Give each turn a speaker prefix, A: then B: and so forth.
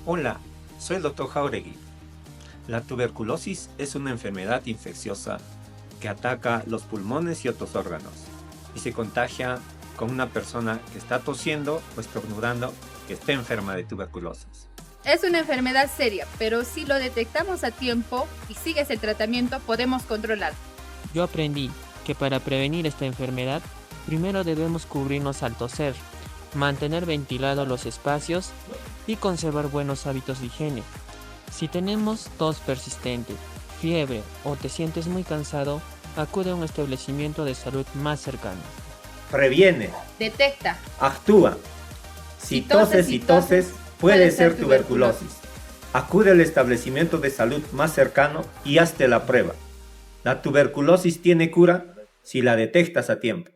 A: Hola, soy el Dr. Jauregui. La tuberculosis es una enfermedad infecciosa que ataca los pulmones y otros órganos y se contagia con una persona que está tosiendo o estornudando que esté enferma de tuberculosis.
B: Es una enfermedad seria, pero si lo detectamos a tiempo y sigues el tratamiento, podemos controlarlo.
C: Yo aprendí que para prevenir esta enfermedad, primero debemos cubrirnos al toser, mantener ventilados los espacios y conservar buenos hábitos de higiene. Si tenemos tos persistente, fiebre o te sientes muy cansado, acude a un establecimiento de salud más cercano.
A: Previene,
B: Detecta.
A: actúa. Si toses, puede ser tuberculosis. Acude al establecimiento de salud más cercano y hazte la prueba. La tuberculosis tiene cura si la detectas a tiempo.